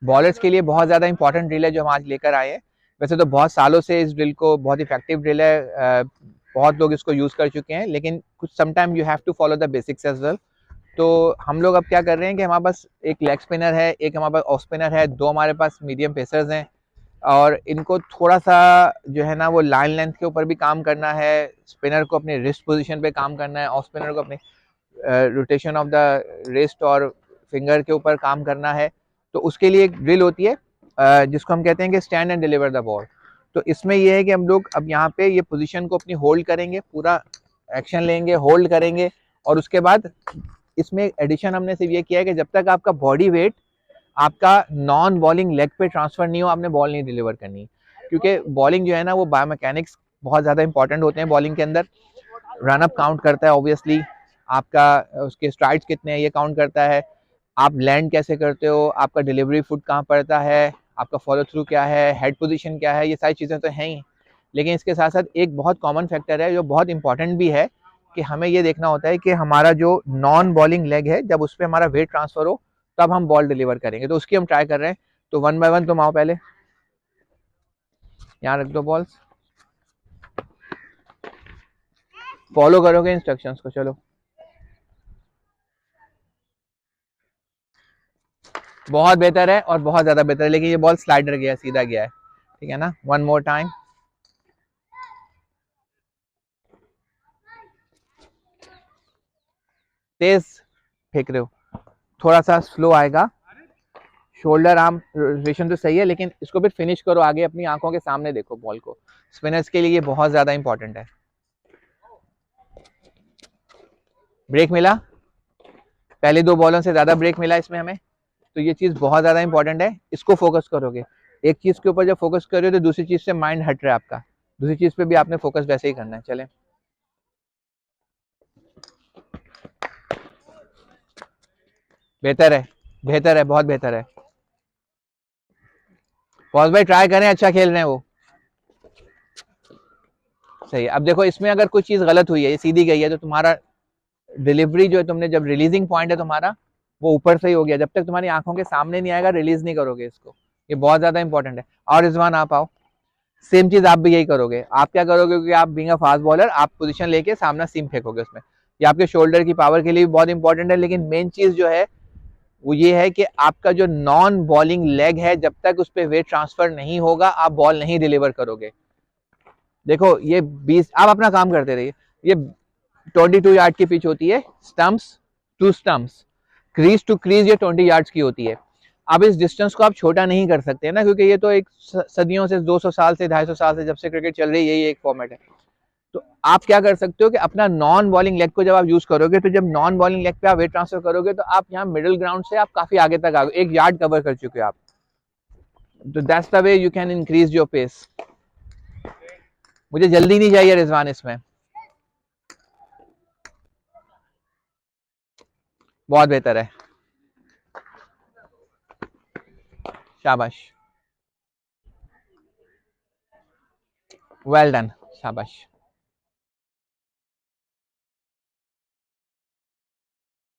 Bowlers के लिए बहुत ज़्यादा इंपॉर्टेंट ड्रिल है जो हम आज लेकर आए हैं। वैसे तो बहुत सालों से इस ड्रिल को बहुत इफेक्टिव ड्रिल है, बहुत लोग इसको यूज़ कर चुके हैं, लेकिन कुछ sometime you have to follow the basics as well. तो हम लोग अब क्या कर रहे हैं कि हमारे पास एक लेग स्पिनर है, एक हमारे पास ऑफ स्पिनर है, दो हमारे पास मीडियम पेसर्स हैं, और इनको थोड़ा सा जो है ना वो लाइन लेंथ के ऊपर भी काम करना है, स्पिनर को अपने रिस्ट पोजीशन पे काम करना है, ऑफ स्पिनर को अपने रोटेशन ऑफ द रिस्ट और फिंगर के ऊपर काम करना है। तो उसके लिए एक ड्रिल होती है जिसको हम कहते हैं कि stand and deliver the ball. तो इसमें ये है कि हम लोग अब यहाँ पे ये पोजीशन को अपनी होल्ड करेंगे, पूरा एक्शन लेंगे, होल्ड करेंगे, और उसके बाद इसमें एडिशन हमने सिर्फ ये किया है कि जब तक आपका बॉडी वेट आपका नॉन बॉलिंग लेग पे ट्रांसफर नहीं हो, आपने बॉल नहीं डिलीवर करनी। क्योंकि बॉलिंग जो है ना वो बायोमैकेनिक्स बहुत ज़्यादा इंपॉर्टेंट होते हैं बॉलिंग के अंदर। रनअप काउंट करता है ऑब्वियसली, आपका उसके स्ट्राइड्स कितने हैं ये काउंट करता है, आप लैंड कैसे करते हो, आपका डिलीवरी फुट कहाँ पड़ता है, आपका फॉलो थ्रू क्या है, हेड पोजीशन क्या है, ये सारी चीज़ें तो हैं ही। लेकिन इसके साथ साथ एक बहुत कॉमन फैक्टर है जो बहुत इंपॉर्टेंट भी है कि हमें ये देखना होता है कि हमारा जो नॉन बॉलिंग लेग है जब उस पर हमारा वेट ट्रांसफर हो तब हम बॉल डिलीवर करेंगे। तो उसकी हम ट्राई कर रहे हैं। तो वन बाय वन तुम आओ, पहले यहाँ रख दो बॉल्स, फॉलो करोगे इंस्ट्रक्शंस को। चलो, बहुत बेहतर है और बहुत ज्यादा बेहतर है, लेकिन ये बॉल स्लाइडर गया, सीधा गया है, ठीक है ना। वन मोर टाइम, तेज फेंक रहे हो, थोड़ा सा स्लो आएगा। शोल्डर आर्म रोटेशन तो सही है, लेकिन इसको फिर फिनिश करो आगे, अपनी आंखों के सामने देखो बॉल को। स्पिनर्स के लिए ये बहुत ज्यादा इंपॉर्टेंट है। ब्रेक मिला, पहले दो बॉलों से ज्यादा ब्रेक मिला इसमें हमें, तो ये चीज बहुत ज्यादा इंपॉर्टेंट है, इसको फोकस करोगे। एक चीज के ऊपर जब फोकस कर रहे हो तो दूसरी चीज से माइंड हट रहा है आपका, दूसरी चीज पे भी आपने फोकस वैसे ही करना है। चले, बेहतर है, बेहतर है, बहुत बेहतर है। पॉज भाई ट्राई करें, अच्छा खेल रहे हैं वो, सही है। अब देखो इसमें अगर कोई चीज गलत हुई है, ये सीधी गई है, तो तुम्हारा डिलीवरी जो है, तुमने जब रिलीजिंग पॉइंट है तुम्हारा वो ऊपर से ही हो गया, जब तक तुम्हारी आंखों के सामने नहीं आएगा रिलीज नहीं करोगे इसको। ये बहुत ज्यादा इंपॉर्टेंट है। और रिजवान आप आओ, सेम चीज आप भी यही करोगे। आप क्या करोगे कि आप बीइंग अ फास्ट बॉलर आप पोजीशन लेके सामना सीम फेंकोगे उसमें। ये आपके शोल्डर की पावर के लिए भी बहुत इंपॉर्टेंट है, लेकिन मेन चीज जो है वो ये है कि आपका जो नॉन बॉलिंग लेग है जब तक उस पर वेट ट्रांसफर नहीं होगा आप बॉल नहीं डिलीवर करोगे। देखो ये 20, आप अपना काम करते रहिए। ये 22 यार्ड की पिच होती है, stumps to stumps, crease to crease ये 20 यार्ड्स की होती है। अब इस डिस्टेंस को आप छोटा नहीं कर सकते ना, क्योंकि ये तो एक सदियों से, 200 साल से, 250 साल से, जब से क्रिकेट चल रही है, यही एक फॉर्मेट है। तो आप क्या कर सकते हो कि अपना नॉन बॉलिंग लेग को जब आप यूज करोगे, तो जब नॉन बॉलिंग लेग पे आप वेट ट्रांसफर करोगे तो आप यहाँ मिडिल ग्राउंड से आप काफी आगे तक आ गए, 1 यार्ड कवर कर चुके हो आप। तो that's the way you can increase your pace. मुझे जल्दी नहीं चाहिए रिजवान इसमें, बहुत बेहतर है, शाबाश, वेल डन, शाबाश।